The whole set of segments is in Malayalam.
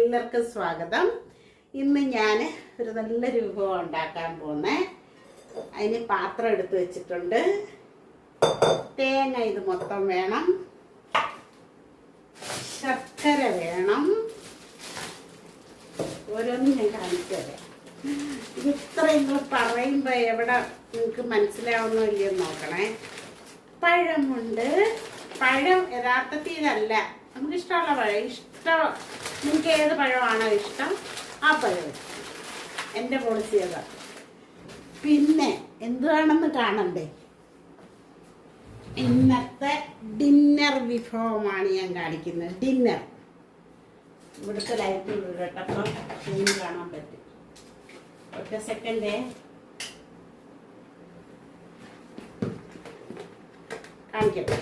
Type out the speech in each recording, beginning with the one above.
എല്ലാവർക്കും സ്വാഗതം. ഇന്ന് ഞാൻ ഒരു നല്ലൊരു വിഭവം ഉണ്ടാക്കാൻ പോകുന്നേ. അതിന് പാത്രം എടുത്ത് വെച്ചിട്ടുണ്ട്. തേങ്ങ ഇത് മൊത്തം വേണം, ശർക്കര വേണം. ഓരോന്നും ഞാൻ കാണിച്ചു തരാം. ഇത് ഇത്രയും നിങ്ങൾ പറയുമ്പോൾ എവിടെ നിങ്ങൾക്ക് മനസ്സിലാവുന്നോ ഇല്ലയോ നോക്കണേ. പഴമുണ്ട്. പഴം യഥാർത്ഥത്തിൽ ഇതല്ല, നമുക്ക് ഇഷ്ടമുള്ള പഴം. നിങ്ങൾക്ക് ഏത് പഴമാണോ ഇഷ്ടം ആ പഴം. എൻ്റെ പോളിസി അതാ. പിന്നെ എന്തുവാണെന്ന് കാണണ്ടേ. ഇന്നത്തെ ഡിന്നർ വിഭവമാണ് ഞാൻ കാണിക്കുന്നത്. ഡിന്നർ. ഇവിടുത്തെ ലൈറ്റ് കേട്ടപ്പോൾ കാണാൻ പറ്റും. ഒറ്റ സെക്കൻഡേ കാണിക്കട്ടെ.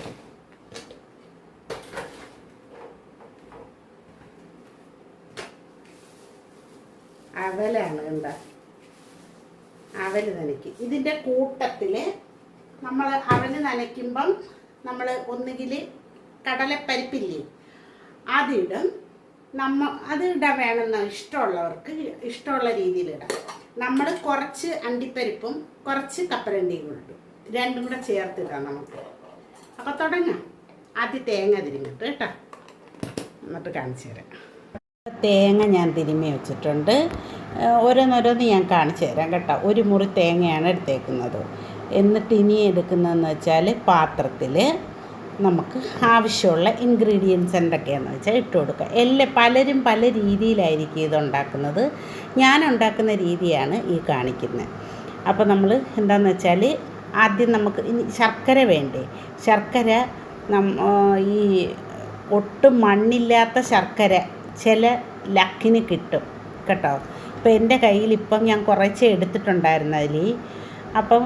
അവലാണ് എന്താ, അവല് നനയ്ക്കും. ഇതിൻ്റെ കൂട്ടത്തിൽ നമ്മൾ അവല് നനയ്ക്കുമ്പം നമ്മൾ ഒന്നുകിൽ കടലപ്പരിപ്പില്ലേ അതിടും. അത് ഇടാൻ വേണമെന്ന് ഇഷ്ടമുള്ളവർക്ക് ഇഷ്ടമുള്ള രീതിയിലിടാം. നമ്മൾ കുറച്ച് അണ്ടിപ്പരിപ്പും കുറച്ച് കപ്പലണ്ടിയും ഇടും. രണ്ടും കൂടെ ചേർത്തിടാം നമുക്ക്. അപ്പോൾ തുടങ്ങാം. ആദ്യം തേങ്ങ തിരിഞ്ഞിട്ട് കേട്ടോ, എന്നിട്ട് കാണിച്ചു തരാം. തേങ്ങ ഞാൻ തിരുമ്മി വെച്ചിട്ടുണ്ട്. ഓരോന്നോരോന്ന് ഞാൻ കാണിച്ചു തരാം കേട്ടോ. ഒരു മുറി തേങ്ങയാണ് എടുത്തേക്കുന്നത്. എന്നിട്ട് ഇനി എടുക്കുന്നതെന്ന് വെച്ചാൽ പാത്രത്തിൽ നമുക്ക് ആവശ്യമുള്ള ഇൻഗ്രീഡിയൻസ് എന്തൊക്കെയാണെന്ന് വെച്ചാൽ ഇട്ട് കൊടുക്കുക. പലരും പല രീതിയിലായിരിക്കും ഇതുണ്ടാക്കുന്നത്. ഞാൻ ഉണ്ടാക്കുന്ന രീതിയാണ് ഈ കാണിക്കുന്നത്. അപ്പോൾ നമ്മൾ എന്താണെന്ന് വെച്ചാൽ ആദ്യം നമുക്ക് ഇനി ശർക്കര വേണ്ടേ. ശർക്കര ഈ ഒട്ടും മണ്ണില്ലാത്ത ശർക്കര ചില ലക്കിന് കിട്ടും കേട്ടോ. ഇപ്പോൾ എൻ്റെ കയ്യിൽ ഇപ്പം ഞാൻ കുറച്ചേ എടുത്തിട്ടുണ്ടായിരുന്നു അതിൽ. അപ്പം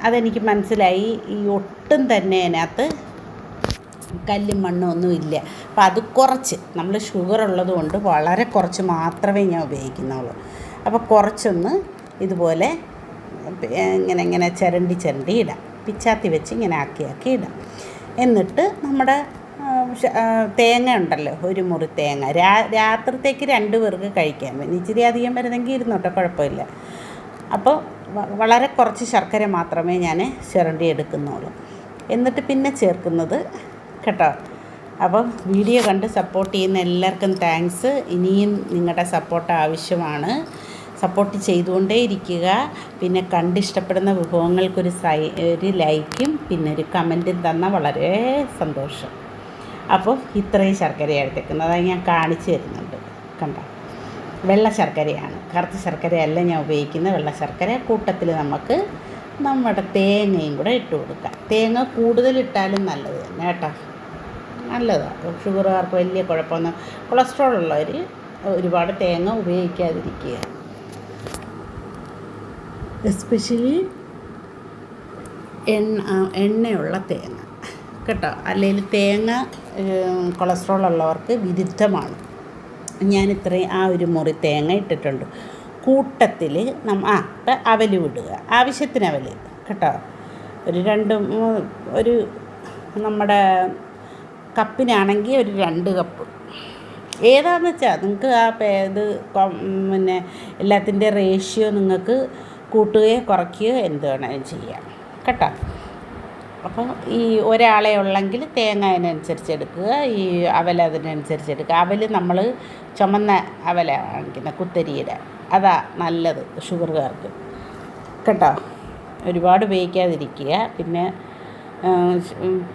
അതെനിക്ക് മനസ്സിലായി ഈ ഒട്ടും തന്നെ അതിനകത്ത് കല്ലും മണ്ണും ഒന്നും ഇല്ല. അപ്പം അത് കുറച്ച്, നമ്മൾ ഷുഗർ ഉള്ളത് കൊണ്ട് വളരെ കുറച്ച് മാത്രമേ ഞാൻ ഉപയോഗിക്കുന്നുള്ളൂ. അപ്പോൾ കുറച്ചൊന്ന് ഇതുപോലെ ഇങ്ങനെ ചിരണ്ടി ഇടാം. പിച്ചാത്തി വെച്ച് ഇങ്ങനെ ആക്കി ഇടാം. എന്നിട്ട് നമ്മുടെ തേങ്ങ ഉണ്ടല്ലോ, ഒരു മുറി തേങ്ങ രാത്രിത്തേക്ക് 2 പേർക്ക് കഴിക്കാൻ വേണ്ടി. ഇച്ചിരി അധികം വരുന്നെങ്കിൽ ഇരുന്നോട്ടെ, കുഴപ്പമില്ല. അപ്പോൾ വളരെ കുറച്ച് ശർക്കര മാത്രമേ ഞാൻ ചിരണ്ടി എടുക്കുന്നുള്ളൂ. എന്നിട്ട് പിന്നെ ചേർക്കുന്നത് കേട്ടോ. അപ്പം വീഡിയോ കണ്ട് സപ്പോർട്ട് ചെയ്യുന്ന എല്ലാവർക്കും താങ്ക്സ്. ഇനിയും നിങ്ങളുടെ സപ്പോർട്ട് ആവശ്യമാണ്. സപ്പോർട്ട് ചെയ്തുകൊണ്ടേ ഇരിക്കുക. പിന്നെ കണ്ടിഷ്ടപ്പെടുന്ന വിഭവങ്ങൾക്കൊരു ലൈക്കും പിന്നെ ഒരു കമൻറ്റും തന്നാൽ വളരെ സന്തോഷം. അപ്പോൾ ഇത്രയും ശർക്കര എടുത്തേക്കുന്നത് അത് ഞാൻ കാണിച്ചു തരുന്നുണ്ട്. കണ്ടോ, വെള്ള ശർക്കരയാണ്, കറുത്ത ശർക്കരയല്ല ഞാൻ ഉപയോഗിക്കുന്നത്. വെള്ള ശർക്കര കൂട്ടത്തിൽ നമുക്ക് നമ്മുടെ തേങ്ങയും കൂടെ ഇട്ട് കൊടുക്കാം. തേങ്ങ കൂടുതലിട്ടാലും നല്ലത് തന്നെ കേട്ടോ, നല്ലതാണ്. ഷുഗറുകാർക്ക് വലിയ കുഴപ്പമൊന്നും, കൊളസ്ട്രോൾ ഉള്ളവർ ഒരുപാട് തേങ്ങ ഉപയോഗിക്കാതിരിക്കുക. എസ്പെഷ്യലി എണ്ണയുള്ള തേങ്ങ കേട്ടോ. അല്ലെങ്കിൽ തേങ്ങ കൊളസ്ട്രോൾ ഉള്ളവർക്ക് വിരുദ്ധമാണ്. ഞാനിത്രയും ഒരു മുറി തേങ്ങ ഇട്ടിട്ടുണ്ട്. കൂട്ടത്തിൽ ഇപ്പം അവല് വിടുക, ആവശ്യത്തിന് അവല് കേട്ടോ. ഒരു നമ്മുടെ കപ്പിനാണെങ്കിൽ ഒരു 2 കപ്പ് ഏതാണെന്ന് വെച്ചാൽ നിങ്ങൾക്ക് ഇത് പിന്നെ എല്ലാത്തിൻ്റെ റേഷ്യോ നിങ്ങൾക്ക് കൂട്ടുകയോ കുറയ്ക്കുകയോ എന്ത് വേണമെങ്കിലും ചെയ്യാം കേട്ടോ. അപ്പോൾ ഈ ഒരാളെ ഉള്ളെങ്കിൽ തേങ്ങ അതിനനുസരിച്ച് എടുക്കുക, ഈ അവൽ അതിനനുസരിച്ച് എടുക്കുക. അവൽ നമ്മൾ ചുമന്ന അവലാണ് വാങ്ങിക്കുന്നത്, കുത്തരിയുടെ. അതാ നല്ലത് ഷുഗറുകാർക്ക് കേട്ടോ. ഒരുപാട് ഉപയോഗിക്കാതിരിക്കുക. പിന്നെ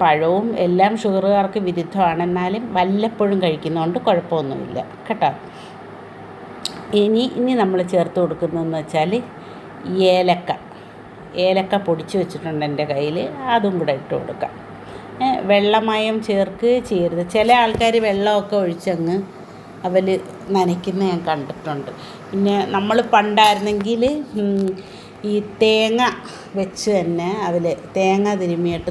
പഴവും എല്ലാം ഷുഗറുകാർക്ക് വിരുദ്ധമാണ്, എന്നാലും വല്ലപ്പോഴും കഴിക്കുന്നതുകൊണ്ട് കുഴപ്പമൊന്നുമില്ല കേട്ടോ. ഇനി നമ്മൾ ചേർത്ത് കൊടുക്കുന്നതെന്ന് വെച്ചാൽ ഏലക്ക പൊടിച്ച് വെച്ചിട്ടുണ്ട് എൻ്റെ കയ്യിൽ, അതും കൂടെ ഇട്ട് കൊടുക്കാം. വെള്ളമയം ചെയ്യരുത്. ചില ആൾക്കാർ വെള്ളമൊക്കെ ഒഴിച്ചങ്ങ് അവൽ നനയ്ക്കുന്ന ഞാൻ കണ്ടിട്ടുണ്ട്. പിന്നെ നമ്മൾ പണ്ടായിരുന്നെങ്കിൽ ഈ തേങ്ങ വെച്ച് തന്നെ തേങ്ങ തിരുമ്മിയിട്ട്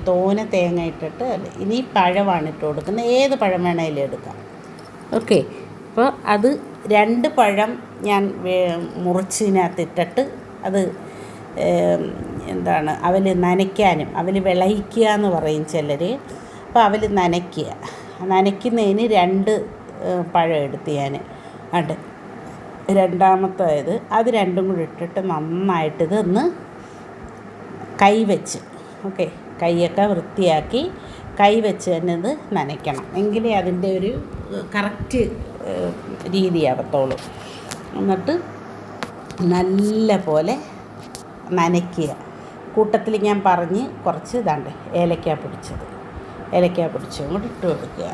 തേങ്ങ ഇട്ടിട്ട് ഇനി പഴമാണ് ഇട്ട് കൊടുക്കുന്നത്. ഏത് പഴം വേണമെങ്കിലും എടുക്കാം. ഓക്കെ. അപ്പോൾ അത് 2 പഴം ഞാൻ മുറിച്ചതിനകത്തിട്ടിട്ട് അത് അവൽ നനയ്ക്കാനും, അവൽ വിളയിക്കുക എന്ന് പറയും ചിലർ. അപ്പോൾ അവൽ നനയ്ക്കുന്നതിന് 2 പഴം എടുത്ത് ഞാൻ അണ്ട് രണ്ടാമത്തേത് അത് രണ്ടും കൂടി ഇട്ടിട്ട് നന്നായിട്ട് ഇതൊന്ന് കൈവച്ച് ഓക്കെ കൈയൊക്കെ വൃത്തിയാക്കി കൈവച്ച് തന്നെ ഇത് നനയ്ക്കണം എങ്കിലേ അതിൻ്റെ ഒരു കറക്റ്റ് രീതിയാവത്തുള്ളൂ. എന്നിട്ട് നല്ല പോലെ നനയ്ക്കുക. കൂട്ടത്തിൽ ഞാൻ പറഞ്ഞ് കുറച്ച് ഇതാണ്ട് ഏലക്ക പൊടിച്ചതും കൂടി ഇട്ട് കൊടുക്കുക.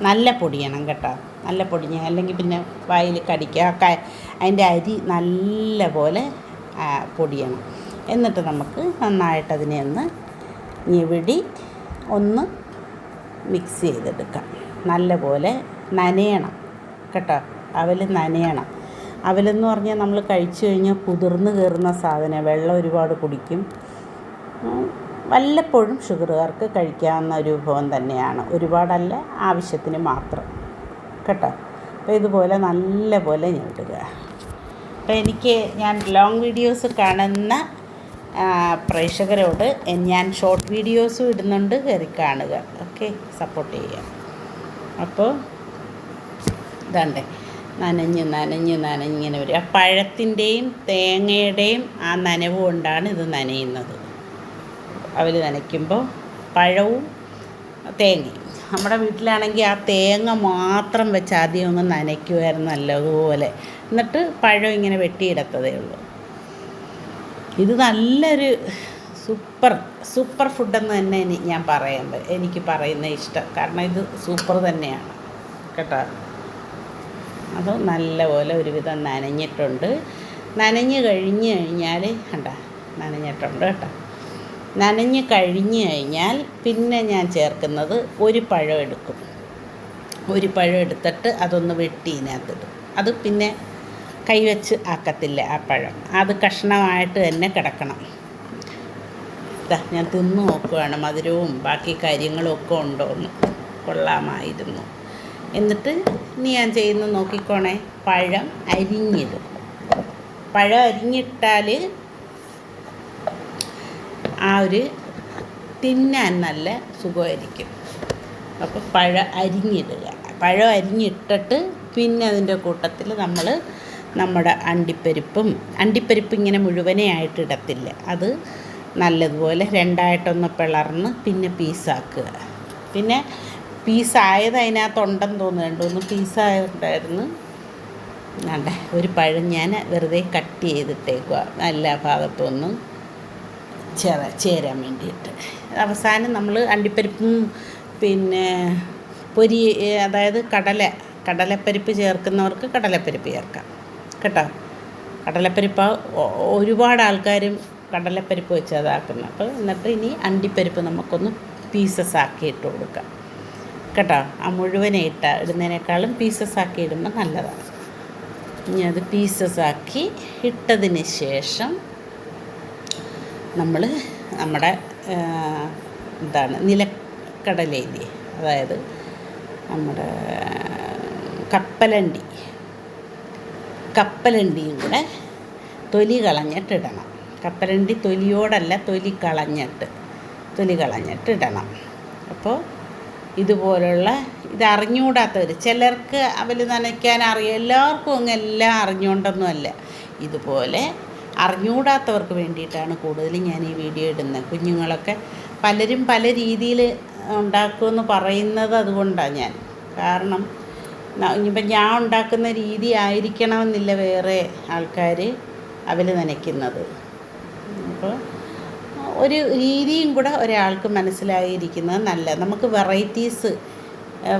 നല്ല പൊടിയണം കേട്ടോ, നല്ല പൊടിഞ്ഞ അല്ലെങ്കിൽ പിന്നെ വായിൽ കടിക്കുക. അതിൻ്റെ അരി നല്ല പോലെ പൊടിയണം. എന്നിട്ട് നമുക്ക് നന്നായിട്ട് അതിനെ ഒന്ന് ഞെവിടി ഒന്ന് മിക്സ് ചെയ്തെടുക്കാം. നല്ല പോലെ നനയണം കേട്ടോ, അവൽ നനയണം. അവലെന്ന് പറഞ്ഞാൽ നമ്മൾ കഴിച്ചു കഴിഞ്ഞാൽ കുതിർന്ന് കയറുന്ന സാധനം, വെള്ളം ഒരുപാട് കുടിക്കും. വല്ലപ്പോഴും ഷുഗറുകാർക്ക് കഴിക്കാവുന്ന ഒരു വിഭവം തന്നെയാണ്, ഒരുപാടല്ല, ആവശ്യത്തിന് മാത്രം കേട്ടോ. അപ്പോൾ ഇതുപോലെ നല്ല പോലെ ഞെടുക. അപ്പോൾ ഞാൻ ലോങ് വീഡിയോസ് കാണുന്ന പ്രേക്ഷകരോട് ഞാൻ ഷോർട്ട് വീഡിയോസും ഇടുന്നുണ്ട്, കയറി കാണുക. ഓക്കെ, സപ്പോർട്ട് ചെയ്യുക. അപ്പോൾ ഇതാണ്ടേ നനഞ്ഞിങ്ങനെ വരും. ആ പഴത്തിൻ്റെയും തേങ്ങയുടെയും ആ നനവ് കൊണ്ടാണ് ഇത് നനയുന്നത്. അവൽ നനയ്ക്കുമ്പോൾ പഴവും തേങ്ങയും, നമ്മുടെ വീട്ടിലാണെങ്കിൽ ആ തേങ്ങ മാത്രം വെച്ച് ആദ്യം ഒന്ന് നനയ്ക്കുമായിരുന്നു നല്ലതുപോലെ. എന്നിട്ട് പഴം ഇങ്ങനെ വെട്ടിയിടത്തതേ ഉള്ളൂ. ഇത് നല്ലൊരു സൂപ്പർ ഫുഡെന്ന് തന്നെ ഞാൻ പറയുന്നത്, എനിക്ക് പറയുന്നത് ഇഷ്ടം. കാരണം ഇത് സൂപ്പർ തന്നെയാണ് കേട്ടോ. അത് നല്ലപോലെ ഒരുവിധം നനഞ്ഞിട്ടുണ്ട്. നനഞ്ഞ് കഴിഞ്ഞ് കഴിഞ്ഞാൽ നനഞ്ഞിട്ടുണ്ട് കേട്ടോ. നനഞ്ഞ് കഴിഞ്ഞ് കഴിഞ്ഞാൽ പിന്നെ ഞാൻ ചേർക്കുന്നത് ഒരു പഴം എടുക്കും. ഒരു പഴം എടുത്തിട്ട് അതൊന്ന് വെട്ടി ഇതിനകത്തിടും. അത് പിന്നെ കൈവച്ച് ആക്കത്തില്ല ആ പഴം, അത് കഷ്ണമായിട്ട് തന്നെ കിടക്കണം. ഞാൻ തിന്ന് നോക്കുകയാണ് മധുരവും ബാക്കി കാര്യങ്ങളും ഒക്കെ ഉണ്ടോയെന്ന്. കൊള്ളാമായിരുന്നു. എന്നിട്ട് ഇനി ഞാൻ ചെയ്യുന്നത് നോക്കിക്കോണേ, പഴം അരിഞ്ഞിടും. പഴം അരിഞ്ഞിട്ടാൽ ആ ഒരു തിന്നാൻ നല്ല സുഖമായിരിക്കും. അപ്പോൾ പഴം അരിഞ്ഞിടുക. പഴം അരിഞ്ഞിട്ടിട്ട് പിന്നെ അതിൻ്റെ കൂട്ടത്തിൽ നമ്മൾ നമ്മുടെ അണ്ടിപ്പരിപ്പ് ഇങ്ങനെ മുഴുവനെ ആയിട്ട് ഇടത്തില്ല, അത് നല്ലതുപോലെ രണ്ടായിട്ടൊന്ന് പിളർന്ന് പിന്നെ പീസാക്കുക. പിന്നെ പീസായത് അതിനകത്തുണ്ടെന്ന് തോന്നുന്നുണ്ട്, ഒന്ന് പീസായിട്ടുണ്ടായിരുന്നു. ഒരു പഴം ഞാൻ വെറുതെ കട്ട് ചെയ്തിട്ടേക്കുക എല്ലാ ഭാഗത്തും ചേരാൻ വേണ്ടിയിട്ട്. അവസാനം നമ്മൾ അണ്ടിപ്പരിപ്പും പിന്നെ അതായത് കടലപ്പരിപ്പ് ചേർക്കുന്നവർക്ക് കടലപ്പരിപ്പ് ചേർക്കാം കേട്ടോ. കടലപ്പരിപ്പ് ഒരുപാട് ആൾക്കാരും കടലപ്പരിപ്പ് വെച്ച് അതാക്കുന്നത്. അപ്പോൾ എന്നിട്ട് ഇനി അണ്ടിപ്പരിപ്പ് നമുക്കൊന്ന് പീസസ് ആക്കി ഇട്ട് കൊടുക്കാം കേട്ടോ. ആ മുഴുവനെ ഇടുന്നതിനേക്കാളും പീസസ് ആക്കി ഇടുമ്പോൾ നല്ലതാണ്. ഇനി അത് പീസസ് ആക്കി ഇട്ടതിന് ശേഷം നമ്മൾ നമ്മുടെ നിലക്കടലയില്ലേ, അതായത് നമ്മുടെ കപ്പലണ്ടിയും കൂടെ തൊലി കളഞ്ഞിട്ടിടണം. കപ്പലണ്ടി തൊലിയോടല്ല, തൊലി കളഞ്ഞിട്ട് ഇടണം. അപ്പോൾ ഇതുപോലുള്ള അറിഞ്ഞുകൂടാത്തവർ, ചിലർക്ക് അവൽ നനയ്ക്കാൻ അറിയാം, എല്ലാവർക്കും എല്ലാം അറിഞ്ഞുകൊണ്ടൊന്നുമല്ല, ഇതുപോലെ അറിഞ്ഞുകൂടാത്തവർക്ക് വേണ്ടിയിട്ടാണ് കൂടുതലും ഞാൻ ഈ വീഡിയോ ഇടുന്നത്. കുഞ്ഞുങ്ങളൊക്കെ പലരും പല രീതിയിൽ ഉണ്ടാക്കുമെന്ന് പറയുന്നത് അതുകൊണ്ടാണ് കാരണം ഇനിയിപ്പം ഞാൻ ഉണ്ടാക്കുന്ന രീതി ആയിരിക്കണമെന്നില്ല വേറെ ആൾക്കാർ അവൽ നനയ്ക്കുന്നത്. അപ്പോൾ ഒരു രീതിയും കൂടെ ഒരാൾക്ക് മനസ്സിലായിരിക്കുന്നത് നല്ലത്. നമുക്ക്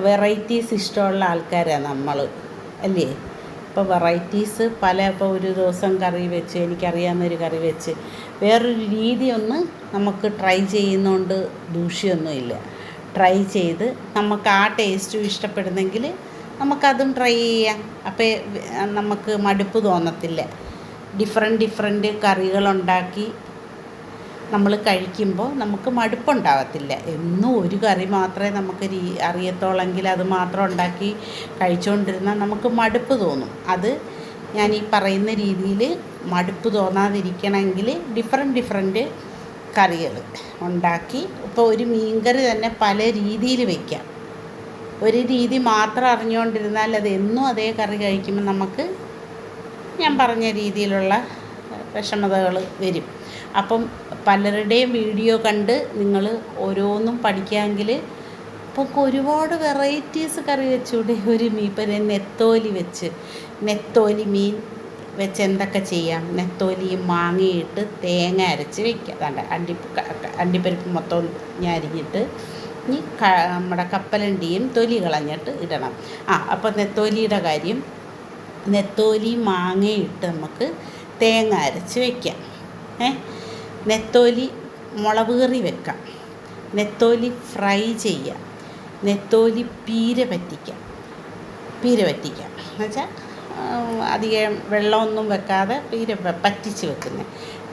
വെറൈറ്റീസ് ഇഷ്ടമുള്ള ആൾക്കാരാണ് നമ്മൾ, അല്ലേ? ഇപ്പോൾ വെറൈറ്റീസ് ഇപ്പോൾ ഒരു ദിവസം കറി വെച്ച്, എനിക്കറിയാവുന്നൊരു കറി വെച്ച് വേറൊരു രീതി ഒന്ന് നമുക്ക് ട്രൈ ചെയ്യുന്നതുകൊണ്ട് ദൂഷ്യമൊന്നുമില്ല. ട്രൈ ചെയ്ത് നമുക്ക് ആ ടേസ്റ്റും ഇഷ്ടപ്പെടുന്നെങ്കിൽ നമുക്കതും ട്രൈ ചെയ്യാം. അപ്പോൾ നമുക്ക് മടുപ്പ് തോന്നത്തില്ല. ഡിഫറെൻറ്റ് കറികളുണ്ടാക്കി നമ്മൾ കഴിക്കുമ്പോൾ നമുക്ക് മടുപ്പുണ്ടാകത്തില്ല. എന്നും ഒരു കറി മാത്രമേ നമുക്ക് അറിയത്തുള്ളെങ്കിൽ അത് മാത്രം ഉണ്ടാക്കി കഴിച്ചുകൊണ്ടിരുന്നാൽ നമുക്ക് മടുപ്പ് തോന്നും. അത് ഞാൻ ഈ പറയുന്ന രീതിയിൽ മടുപ്പ് തോന്നാതിരിക്കണമെങ്കിൽ ഡിഫറെൻറ്റ് കറികൾ ഉണ്ടാക്കി, ഇപ്പോൾ ഒരു മീൻകറി തന്നെ പല രീതിയിൽ വയ്ക്കാം. ഒരു രീതി മാത്രം അറിഞ്ഞുകൊണ്ടിരുന്നാൽ അത് എന്നും അതേ കറി കഴിക്കുമ്പോൾ നമുക്ക് ഞാൻ പറഞ്ഞ രീതിയിലുള്ള വിഷമതകൾ വരും. അപ്പം പലരുടെയും വീഡിയോ കണ്ട് നിങ്ങൾ ഓരോന്നും പഠിക്കാമെങ്കിൽ ഇപ്പോൾ ഒരുപാട് വെറൈറ്റീസ് കറി വെച്ചുകൂടെ. ഒരു ഇപ്പം നെത്തോലി മീൻ വെച്ച് എന്തൊക്കെ ചെയ്യാം. നെത്തോലിയും മാങ്ങയിട്ട് തേങ്ങ അരച്ച് വയ്ക്കുക. അതാണ്ട് അണ്ടിപ്പരിപ്പ് മൊത്തം ഞാൻ അരിഞ്ഞിട്ട് ഇനി നമ്മുടെ കപ്പലണ്ടിയും തൊലി കളഞ്ഞിട്ട് ഇടണം. അപ്പോൾ നെത്തോലിയുടെ കാര്യം, നെത്തോലി മാങ്ങയിട്ട് നമുക്ക് തേങ്ങ അരച്ച് വയ്ക്കാം. നെത്തോലി മുളക് കറി വെക്കാം, നെത്തോലി ഫ്രൈ ചെയ്യാം, നെത്തോലി പീര പറ്റിക്കാം എന്നുവെച്ചാൽ അധികം വെള്ളമൊന്നും വെക്കാതെ പീര പറ്റിച്ച് വെക്കുന്നത്.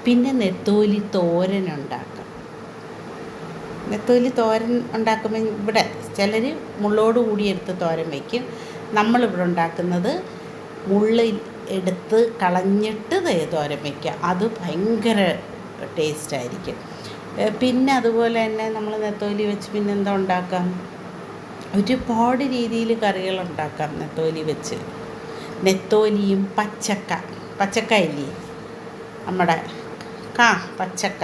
പിന്നെ നെത്തോലി തോരൻ ഉണ്ടാക്കാം. നെത്തോലി തോരൻ ഉണ്ടാക്കുമ്പോൾ ഇവിടെ ചിലർ മുള്ളോട് കൂടി എടുത്ത് തോരൻ വയ്ക്കും. നമ്മളിവിടെ ഉണ്ടാക്കുന്നത് മുള്ള് എടുത്ത് കളഞ്ഞിട്ട് തോരൻ വയ്ക്കുക. അത് ഭയങ്കര ടേസ്റ്റായിരിക്കും. പിന്നെ അതുപോലെ തന്നെ നമ്മൾ നെത്തോലി വെച്ച് പിന്നെ എന്താ ഉണ്ടാക്കാം, ഒരുപാട് രീതിയിൽ കറികൾ ഉണ്ടാക്കാം നെത്തോലി വെച്ച്. നെത്തോലിയും പച്ചക്ക ഇല്ലേ നമ്മുടെ പച്ചക്ക,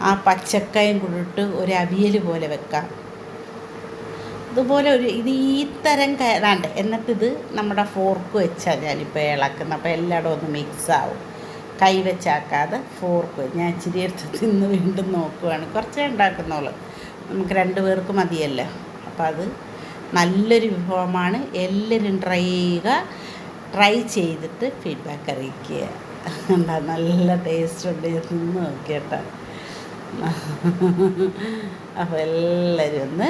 ആ പച്ചക്കയും കൂടിയിട്ട് ഒരു അവിയൽ പോലെ വെക്കാം. അതുപോലെ ഈ തരം കയറാണ്ട് എന്നിട്ടിത് നമ്മുടെ ഫോർക്ക് വെച്ചാൽ ഞാനിപ്പോൾ ഇളക്കുന്നത്. അപ്പോൾ എല്ലായിടും ഒന്ന് മിക്സാവും. കൈ വെച്ചാക്കാതെ ഫോർക്ക് ഞാൻ ഇച്ചിരി എടുത്ത് തിന്ന് വീണ്ടും നോക്കുവാണ്. കുറച്ചേ ഉണ്ടാക്കുന്നുള്ളൂ, നമുക്ക് 2 പേർക്ക് മതിയല്ലോ. അപ്പോൾ അത് നല്ലൊരു വിഭവമാണ്. എല്ലാവരും ട്രൈ ചെയ്തിട്ട് ഫീഡ്ബാക്ക് അറിയിക്കുക. എന്താ നല്ല ടേസ്റ്റ് ഉണ്ട്, തിന്ന് നോക്കിയേട്ടാ. അപ്പോൾ എല്ലാവരും ഒന്ന്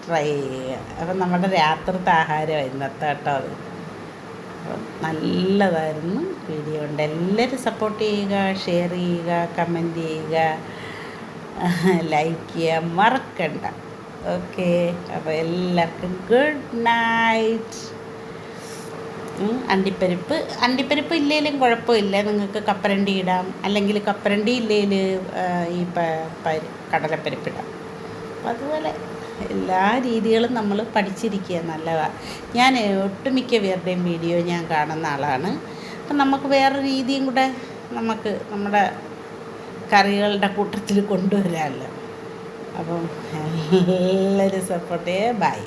ട്രൈ ചെയ്യുക. അപ്പം നമ്മുടെ രാത്രിത്തെ ആഹാരം ഇന്നത്തെ കേട്ടോ. അത് അപ്പം നല്ലതായിരുന്നു വീഡിയോ ഉണ്ട്. എല്ലാവരും സപ്പോർട്ട് ചെയ്യുക, ഷെയർ ചെയ്യുക, കമൻറ്റ് ചെയ്യുക, ലൈക്ക് ചെയ്യുക മറക്കണ്ട. ഓക്കെ, അപ്പോൾ എല്ലാവർക്കും ഗുഡ് നൈറ്റ്. അണ്ടിപ്പരിപ്പ് ഇല്ലെങ്കിലും കുഴപ്പമില്ല, നിങ്ങൾക്ക് കപ്പലണ്ടി ഇടാം. അല്ലെങ്കിൽ കപ്പലണ്ടി ഇല്ലെങ്കിൽ ഈ കടലപ്പരിപ്പ് ഇടാം. അപ്പം അതുപോലെ എല്ലാ രീതികളും നമ്മൾ പഠിച്ചിരിക്കുക നല്ലതാണ്. ഞാൻ ഒട്ടുമിക്ക പേരുടെയും വീഡിയോ ഞാൻ കാണുന്ന ആളാണ്. അപ്പം നമുക്ക് വേറെ രീതിയും കൂടെ നമുക്ക് നമ്മുടെ കറികളുടെ കൂട്ടത്തിൽ കൊണ്ടുവരാമല്ലോ. അപ്പം എല്ലാവരും സപ്പോർട്ട് ചെയ്യുക. ബൈ.